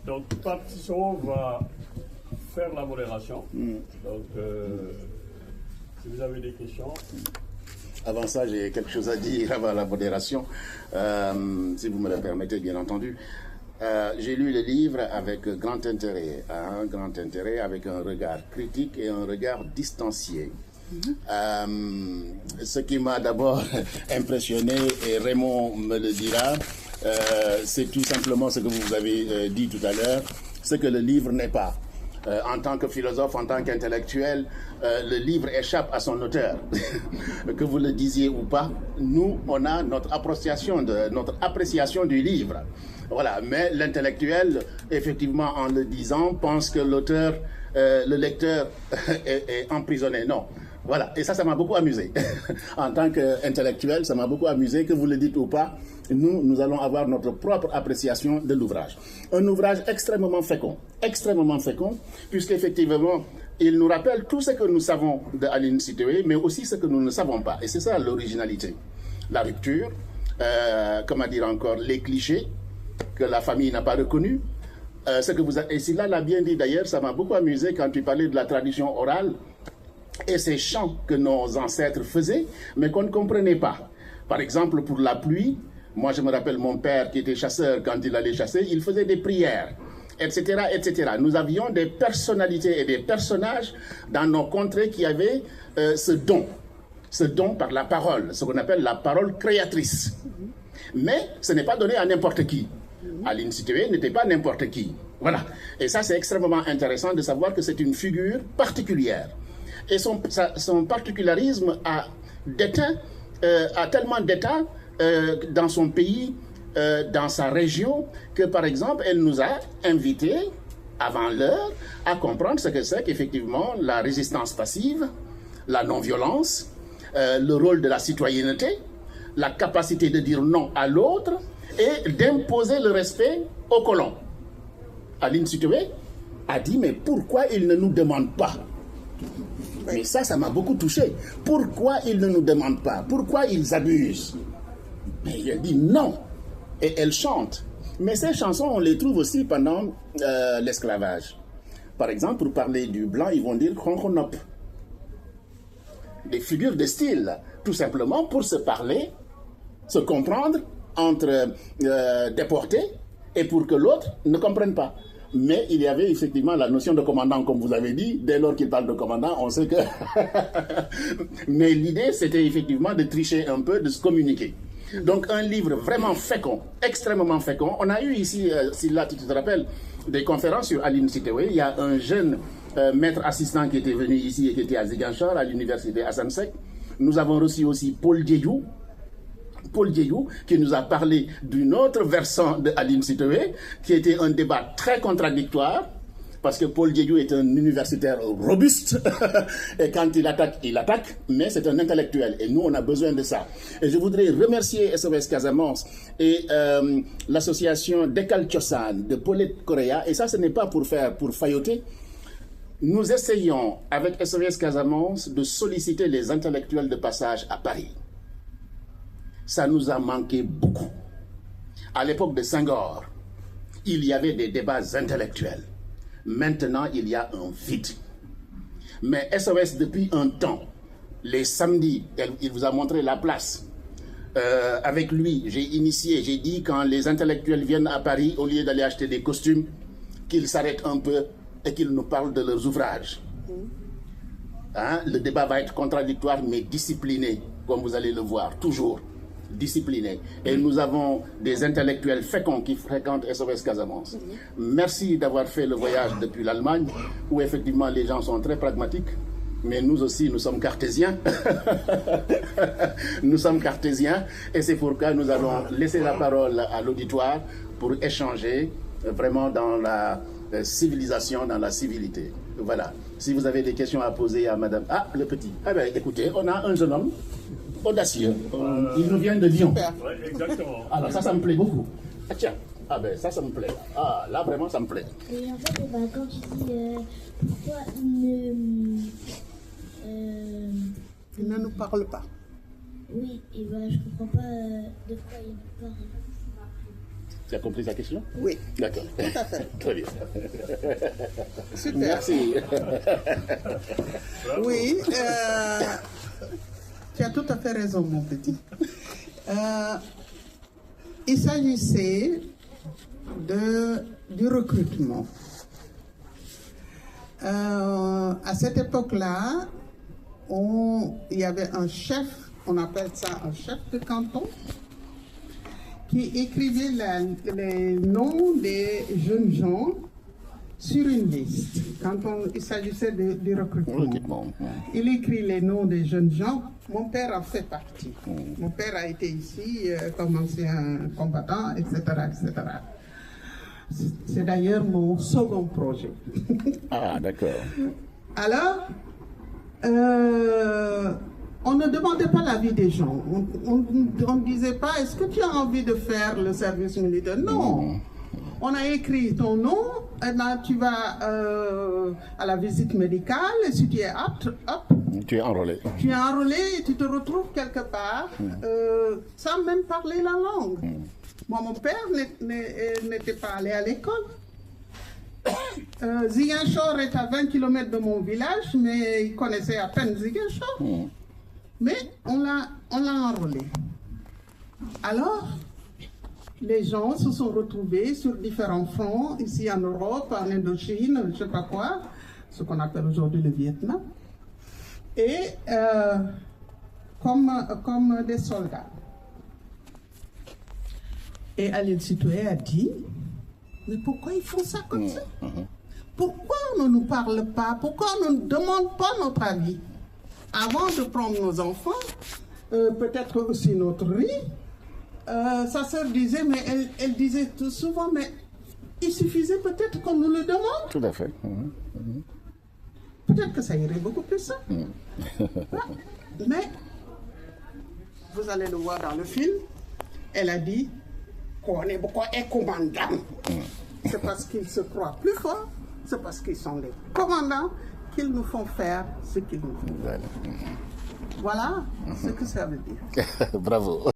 Donc, Pape Cicero va faire la modération. Donc, si vous avez des questions. Avant ça, j'ai quelque chose à dire avant la modération, si vous me le permettez, bien entendu. J'ai lu le livre avec grand intérêt, avec un regard critique et un regard distancié. Ce qui m'a d'abord impressionné, et Raymond me le dira, c'est tout simplement ce que vous avez dit tout à l'heure, ce que le livre n'est pas. En tant que philosophe, en tant qu'intellectuel, le livre échappe à son auteur. Que vous le disiez ou pas, nous, on a notre appréciation du livre. Voilà, mais l'intellectuel, effectivement, en le disant, pense que l'auteur, le lecteur est emprisonné. Non. Voilà, et ça m'a beaucoup amusé. En tant qu'intellectuel, ça m'a beaucoup amusé, que vous le dites ou pas, nous allons avoir notre propre appréciation de l'ouvrage. Un ouvrage extrêmement fécond, puisqu'effectivement, il nous rappelle tout ce que nous savons de Aline Sitoé, mais aussi ce que nous ne savons pas. Et c'est ça l'originalité. La rupture, comment dire encore, les clichés que la famille n'a pas reconnus. Et Silla l'a bien dit d'ailleurs, ça m'a beaucoup amusé quand tu parlais de la tradition orale et ces chants que nos ancêtres faisaient, mais qu'on ne comprenait pas. Par exemple, pour la pluie, moi je me rappelle mon père qui était chasseur, quand il allait chasser, il faisait des prières, etc., etc. Nous avions des personnalités et des personnages dans nos contrées qui avaient ce don par la parole, ce qu'on appelle la parole créatrice. Mais ce n'est pas donné à n'importe qui. Aline Sitoé n'était pas n'importe qui. Voilà. Et ça, c'est extrêmement intéressant de savoir que c'est une figure particulière. Et son particularisme a tellement d'état dans son pays, dans sa région, que par exemple, elle nous a invités, avant l'heure, à comprendre ce que c'est qu'effectivement la résistance passive, la non-violence, le rôle de la citoyenneté, la capacité de dire non à l'autre et d'imposer le respect aux colons. Aline Sitoé a dit, mais pourquoi ils ne nous demandent pas? Mais ça m'a beaucoup touché. Pourquoi ils ne nous demandent pas? Pourquoi ils abusent? Mais elle dit non. Et elle chante. Mais ces chansons, on les trouve aussi pendant l'esclavage. Par exemple, pour parler du blanc, ils vont dire khonkhonop. Des figures de style, tout simplement pour se parler, se comprendre entre déportés et pour que l'autre ne comprenne pas. Mais il y avait effectivement la notion de commandant, comme vous avez dit. Dès lors qu'il parle de commandant, on sait que... Mais l'idée, c'était effectivement de tricher un peu, de se communiquer. Donc un livre vraiment fécond, extrêmement fécond. On a eu ici, Silla, tu te rappelles, des conférences sur Aline Sitoé. Il y a un jeune maître assistant qui était venu ici et qui était à Ziguinchor, à l'université Assane Seck. Nous avons reçu aussi Paul Diédhiou, qui nous a parlé d'une autre versant de Aline Sitoé, qui était un débat très contradictoire, parce que Paul Diédhiou est un universitaire robuste, et quand il attaque, mais c'est un intellectuel, et nous on a besoin de ça. Et je voudrais remercier SOS Casamance et l'association Dekal Thiosan de Paulette Correa, et ça ce n'est pas pour failloter. Nous essayons avec SOS Casamance de solliciter les intellectuels de passage à Paris. Ça nous a manqué beaucoup. À l'époque de Senghor, il y avait des débats intellectuels. Maintenant, il y a un vide. Mais SOS, depuis un temps, les samedis, il vous a montré la place. Avec lui, j'ai dit quand les intellectuels viennent à Paris, au lieu d'aller acheter des costumes, qu'ils s'arrêtent un peu et qu'ils nous parlent de leurs ouvrages. Hein? Le débat va être contradictoire, mais discipliné, comme vous allez le voir, toujours. Disciplinés. Et nous avons des intellectuels féconds qui fréquentent SOS Casamance. Merci d'avoir fait le voyage depuis l'Allemagne, où effectivement les gens sont très pragmatiques, mais nous aussi, nous sommes cartésiens. Nous sommes cartésiens, et c'est pourquoi nous allons laisser la parole à l'auditoire pour échanger vraiment dans la civilisation, dans la civilité. Voilà. Si vous avez des questions à poser à madame... Ah, le petit. Ah ben, écoutez, on a un jeune homme audacieux. Il nous vient de Lyon. Ouais, exactement. Alors ça me plaît beaucoup. Ah tiens, ah ben ça me plaît. Ah là vraiment ça me plaît. Et en fait, quand tu dis pourquoi il ne nous parle pas. Oui, et ben je comprends pas de quoi il parle. Tu as compris sa question? Oui, D'accord. tout à fait. Très bien. Super. Merci. Oui, tu as tout à fait raison, mon petit. Il s'agissait du recrutement. À cette époque-là, il y avait un chef, on appelle ça un chef de canton, qui écrivait les noms des jeunes gens sur une liste quand il s'agissait du recrutement. Il écrit les noms des jeunes gens. Mon père en fait partie. Mon père a été ici comme ancien combattant, etc., etc. C'est d'ailleurs mon second projet. Ah, d'accord. Alors, on ne demandait pas l'avis des gens. On ne disait pas, est-ce que tu as envie de faire le service militaire? Non. On a écrit ton nom, et ben, tu vas à la visite médicale, et si tu es apte, hop, Tu es enrôlé. tu es enrôlé et tu te retrouves quelque part sans même parler la langue. Moi, mon père n'était pas allé à l'école. Ziguinchor est à 20 km de mon village, mais il connaissait à peine Ziguinchor. Mais on l'a enrôlé. Alors, les gens se sont retrouvés sur différents fronts, ici en Europe, en Indochine, je ne sais pas quoi, ce qu'on appelle aujourd'hui le Vietnam, et comme des soldats. Et Aline Sitoé a dit, mais pourquoi ils font ça comme ça? Pourquoi on ne nous parle pas? Pourquoi on ne demande pas notre avis? Avant de prendre nos enfants, peut-être aussi notre riz, sa sœur disait, mais elle disait tout souvent, mais il suffisait peut-être qu'on nous le demande. Tout à fait. Peut-être que ça irait beaucoup plus simple. Mais, vous allez le voir dans le film, elle a dit, qu'on est beaucoup commandants. C'est parce qu'ils se croient plus forts, c'est parce qu'ils sont les commandants qu'ils nous font faire ce qu'ils nous font. Voilà ce que ça veut dire. Bravo.